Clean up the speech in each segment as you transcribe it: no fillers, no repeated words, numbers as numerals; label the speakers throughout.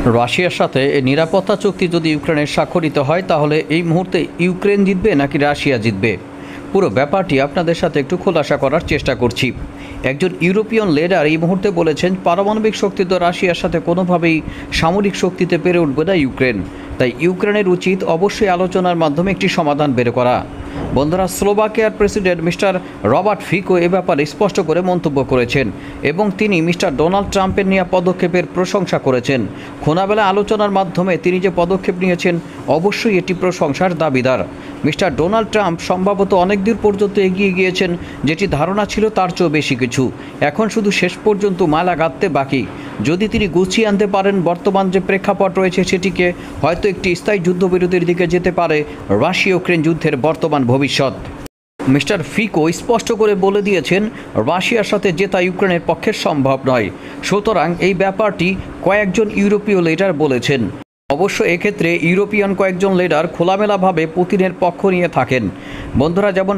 Speaker 1: রাশিয়ার সাথে নিরাপত্তা চুক্তি যদি ইউক্রেনের স্বাক্ষরিত হয় তাহলে এই মুহূর্তে ইউক্রেন জিতবে নাকি রাশিয়া জিতবে, পুরো ব্যাপারটি আপনাদের সাথে একটু খোলাসা করার চেষ্টা করছি। একজন ইউরোপিয়ান লিডার এই মুহূর্তে বলেছেন পারমাণবিক শক্তি তো রাশিয়ার সাথে কোনোভাবেই সামরিক শক্তিতে পেরে উঠবে না ইউক্রেন, তাই ইউক্রেনের উচিত অবশ্যই আলোচনার মাধ্যমে একটি সমাধান বের করা। বন্ধুরা, স্লোভাকিয়ার প্রেসিডেন্ট মিস্টার রবার্ট ফিকো এ ব্যাপারে স্পষ্ট করে মন্তব্য করেছেন এবং তিনি মিস্টার ডোনাল্ড ট্রাম্পের নেওয়া পদক্ষেপের প্রশংসা করেছেন। খোলামেলা আলোচনার মাধ্যমে তিনি যে পদক্ষেপ নিয়েছেন অবশ্যই এটি প্রশংসার দাবিদার। মিস্টার ডোনাল্ড ট্রাম্প সম্ভবত অনেক দূর পর্যন্ত এগিয়ে গিয়েছেন, যেটি ধারণা ছিল তার চেয়েও বেশি কিছু। এখন শুধু শেষ পর্যন্ত মালা গাঁথতে বাকি। যদি তিনি গুছিয়ে আনতে পারেন বর্তমান যে প্রেক্ষাপট রয়েছে সেটিকে, হয়তো একটি স্থায়ী যুদ্ধবিরতির দিকে যেতে পারে রাশিয়া ইউক্রেন যুদ্ধের বর্তমান ভবিষ্যৎ। মিস্টার ফিকো স্পষ্ট করে বলে দিয়েছেন রাশিয়ার সাথে জেতা ইউক্রেনের পক্ষে সম্ভব নয়। সুতরাং এই ব্যাপারটি কয়েকজন ইউরোপীয় লিডার বলেছেন। অবশ্য এক্ষেত্রে ইউরোপিয়ান কয়েকজন লিডার খোলামেলাভাবে পুতিনের পক্ষ নিয়ে থাকেন। বন্ধুরা, যেমন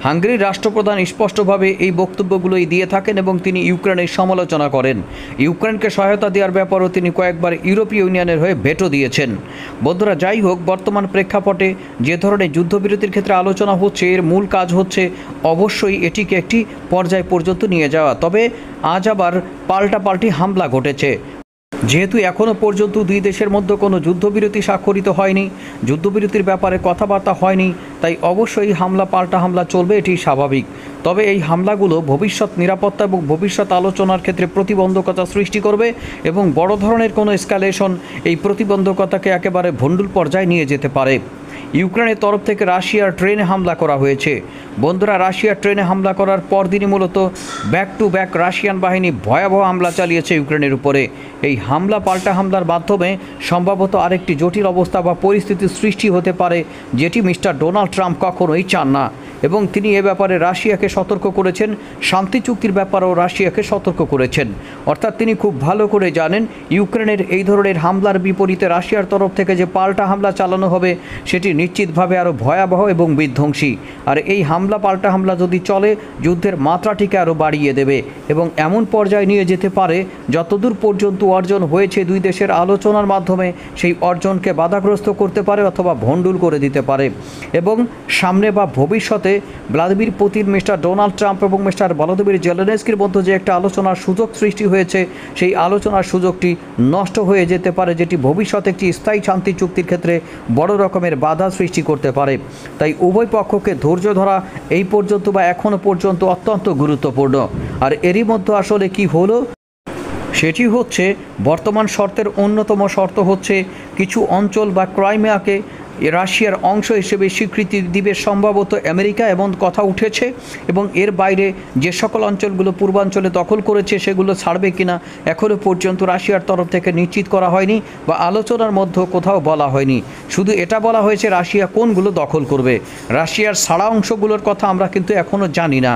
Speaker 1: হাঙ্গেরির রাষ্ট্রপ্রধান স্পষ্টভাবে এই বক্তব্যগুলোই দিয়ে থাকেন এবং তিনি ইউক্রেনের সমালোচনা করেন। ইউক্রেনকে সহায়তা দেওয়ার ব্যাপারেও তিনি কয়েকবার ইউরোপীয় ইউনিয়নের হয়ে ভেটো দিয়েছেন। বন্ধুরা, যাই হোক, বর্তমান প্রেক্ষাপটে যে ধরনের যুদ্ধবিরতির ক্ষেত্রে আলোচনা হচ্ছে, এর মূল কাজ হচ্ছে অবশ্যই এটিকে একটি পর্যায় পর্যন্ত নিয়ে যাওয়া। তবে আজ আবার পাল্টাপাল্টি হামলা ঘটেছে। যেহেতু এখনও পর্যন্ত দুই দেশের মধ্যে কোনো যুদ্ধবিরতি স্বাক্ষরিত হয়নি, যুদ্ধবিরতির ব্যাপারে কথাবার্তা হয়নি, তাই অবশ্যই পাল্টা হামলা চলবে, এটি স্বাভাবিক। তবে এই হামলাগুলো ভবিষ্যৎ নিরাপত্তা এবং ভবিষ্যৎ আলোচনার ক্ষেত্রে প্রতিবন্ধকতা সৃষ্টি করবে এবং বড় ধরনের কোনো এসকালেশন এই প্রতিবন্ধকতাকে একেবারে ভণ্ডুল পর্যায়ে নিয়ে যেতে পারে। ইউক্রেনের তরফ থেকে রাশিয়ার ট্রেনে হামলা করা হয়েছে। বন্ধুরা, রাশিয়ার ট্রেনে হামলা করার পরদিনই মূলত ব্যাক টু ব্যাক রাশিয়ান বাহিনী ভয়াবহ হামলা চালিয়েছে ইউক্রেনের উপরে। এই পাল্টা হামলার মাধ্যমে সম্ভবত আরেকটি জটিল অবস্থা বা পরিস্থিতির সৃষ্টি হতে পারে, যেটি মিস্টার ডোনাল্ড ট্রাম্প কখনোই চান না। এবং তিনি এ ব্যাপারে রাশিয়াকে সতর্ক করেছেন, শান্তি চুক্তির ব্যাপারেও রাশিয়াকে সতর্ক করেছেন। অর্থাৎ তিনি খুব ভালো করে জানেন ইউক্রেনের এই ধরনের হামলার বিপরীতে রাশিয়ার তরফ থেকে যে পাল্টা হামলা চালানো হবে সেটি নিশ্চিতভাবে আরও ভয়াবহ এবং বিধ্বংসী। আর এই পাল্টা হামলা যদি চলে, যুদ্ধের মাত্রাটিকে আরও বাড়িয়ে দেবে এবং এমন পর্যায়ে নিয়ে যেতে পারে যতদূর পর্যন্ত অর্জন হয়েছে দুই দেশের আলোচনার মাধ্যমে সেই অর্জনকে বাধাগ্রস্ত করতে পারে অথবা ভণ্ডুল করে দিতে পারে। এবং সামনে বা ভবিষ্যতে Vladimir Putin, mister Donald Trump এবং মিস্টার ভলোদিমির জেলেনস্কির মধ্যে যে একটা আলোচনার সুযোগ সৃষ্টি হয়েছে, সেই আলোচনার সুযোগটি নষ্ট হয়ে যেতে পারে, যেটি ভবিষ্যতে একটি স্থায়ী শান্তি চুক্তির ক্ষেত্রে বড় রকমের বাধা সৃষ্টি করতে পারে। তাই উভয় পক্ষকে ধৈর্য ধরা এই পর্যন্ত বা এখনও পর্যন্ত অত্যন্ত গুরুত্বপূর্ণ। আর এরই মধ্যে আসলে কি হলো সেটি হচ্ছে, বর্তমান শর্তের অন্যতম শর্ত হচ্ছে কিছু অঞ্চল বা ক্রাইমিয়াকে রাশিয়ার অংশ হিসেবে স্বীকৃতি দিবে সম্ভবত আমেরিকা, এমন কথা উঠেছে। এবং এর বাইরে যে সকল অঞ্চলগুলো পূর্বাঞ্চলে দখল করেছে সেগুলো ছাড়বে কিনা এখনও পর্যন্ত রাশিয়ার তরফ থেকে নিশ্চিত করা হয়নি বা আলোচনার মধ্যে কোথাও বলা হয়নি। শুধু এটা বলা হয়েছে রাশিয়া কোনগুলো দখল করবে। রাশিয়ার ছাড়া অংশগুলোর কথা আমরা কিন্তু এখনও জানি না।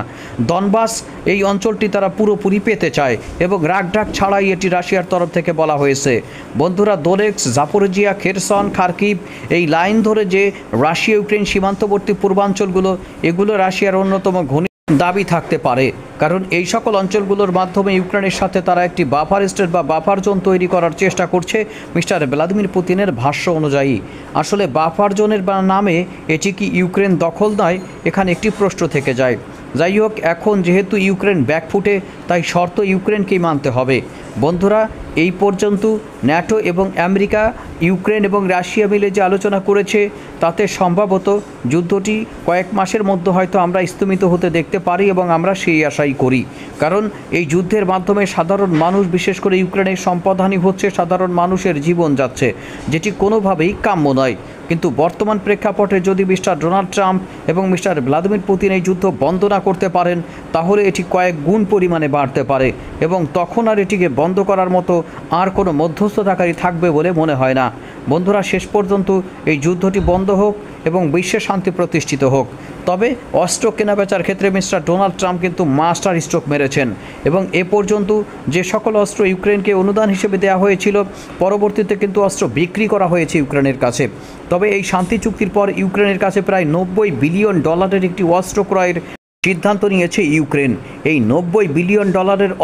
Speaker 1: দনবাস এই অঞ্চলটি তারা পুরোপুরি পেতে চায় এবং রাগঢাক ছাড়াই এটি রাশিয়ার তরফ থেকে বলা হয়েছে। বন্ধুরা, দোনেৎস্ক, জাপোরিজিয়া, খেরসন, খার্কিভ এই লাইন ধরে যে রাশিয়া ইউক্রেন সীমান্তবর্তী পূর্বাঞ্চলগুলো, এগুলো রাশিয়ার অন্যতম ঘনিষ্ঠ দাবি থাকতে পারে। কারণ এই সকল অঞ্চলগুলোর মাধ্যমে ইউক্রেনের সাথে তারা একটি বাফার স্টেট বা বাফার জোন তৈরি করার চেষ্টা করছে মিস্টার ভ্লাদিমির পুতিনের ভাষ্য অনুযায়ী। আসলে বাফার জোনের নামে এটি কি ইউক্রেন দখল নয়, এখানে একটি প্রশ্ন থেকে যায়। যাই হোক, এখন যেহেতু ইউক্রেন ব্যাকফুটে, তাই শর্ত ইউক্রেনকেই মানতে হবে। বন্ধুরা, এই পর্যন্ত ন্যাটো এবং আমেরিকা, ইউক্রেন এবং রাশিয়া মিলে যে আলোচনা করেছে তাতে সম্ভবত যুদ্ধটি কয়েক মাসের মধ্যে হয়তো আমরা স্থগিত হতে দেখতে পারি এবং আমরা সেই আশাই করি। কারণ এই যুদ্ধের মাধ্যমে সাধারণ মানুষ, বিশেষ করে ইউক্রেনের সম্পদহানি হচ্ছে, সাধারণ মানুষের জীবন যাচ্ছে, যেটি কোনোভাবেই কাম্য নয়। কিন্তু বর্তমান প্রেক্ষাপটে যদি মিস্টার ডোনাল্ড ট্রাম্প এবং মিস্টার ভ্লাদিমির পুতিন এই যুদ্ধ বন্ধ না করতে পারেন, তাহলে এটি কয়েক গুণ পরিমাণে বাড়তে পারে এবং তখন আর এটিকে বন্ধ করার মতো আর কোনো মধ্যস্থতাকারী থাকবে বলে মনে হয় না। বন্ধুরা, শেষ পর্যন্ত এই যুদ্ধটি বন্ধ হোক এবং বিশ্বে শান্তি প্রতিষ্ঠিত হোক। তবে অস্ত্র কেনাবেচার ক্ষেত্রে মিস্টার ডোনাল্ড ট্রাম্প কিন্তু মাস্টার স্ট্রোক মেরেছেন এবং এ পর্যন্ত যে সকল অস্ত্র ইউক্রেনকে অনুদান হিসেবে দেওয়া হয়েছিল, পরবর্তীতে কিন্তু অস্ত্র বিক্রি করা হয়েছে ইউক্রেনের কাছে। তবে এই শান্তি চুক্তির পর ইউক্রেনের কাছে প্রায় $90 বিলিয়ন একটি অস্ত্র ক্রয়ের সিদ্ধান্ত নিয়েছে ইউক্রেন। এই $90 বিলিয়ন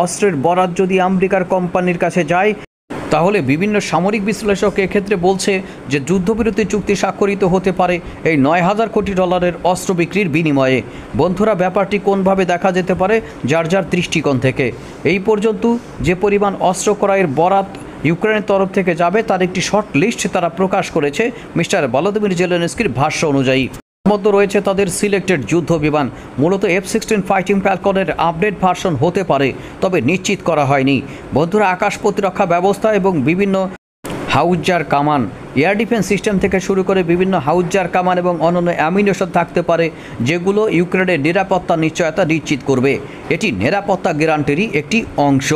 Speaker 1: অস্ত্রের বরাত যদি আমেরিকার কোম্পানির কাছে যায়, তাহলে বিভিন্ন সামরিক বিশ্লেষক এক্ষেত্রে বলছে যে যুদ্ধবিরতি চুক্তি স্বাক্ষরিত হতে পারে এই $9,000 কোটি অস্ত্র বিক্রির বিনিময়ে। বন্ধুরা, ব্যাপারটি কোনভাবে দেখা যেতে পারে যার যার দৃষ্টিকোণ থেকে। এই পর্যন্ত যে পরিমাণ অস্ত্র ক্রয়ের বরাত ইউক্রেনের তরফ থেকে যাবে তার একটি শর্ট লিস্ট তারা প্রকাশ করেছে মিস্টার ভলোদিমির জেলেনস্কির ভাষ্য অনুযায়ী। মধ্যে রয়েছে তাদের সিলেক্টেড যুদ্ধ বিমান, মূলত F-16 ফাইটিং ফ্যালকনের আপডেট ভার্সন হতে পারে, তবে নিশ্চিত করা হয়নি। বন্ধুরা, আকাশ প্রতিরক্ষা ব্যবস্থা এবং বিভিন্ন হাউজার কামান, এয়ার ডিফেন্স সিস্টেম থেকে শুরু করে বিভিন্ন হাউজার কামান এবং অন্যান্য অ্যামিনেশন থাকতে পারে, যেগুলো ইউক্রেনের নিরাপত্তা নিশ্চয়তা নিশ্চিত করবে। এটি নিরাপত্তা গ্যারান্টিরই একটি অংশ।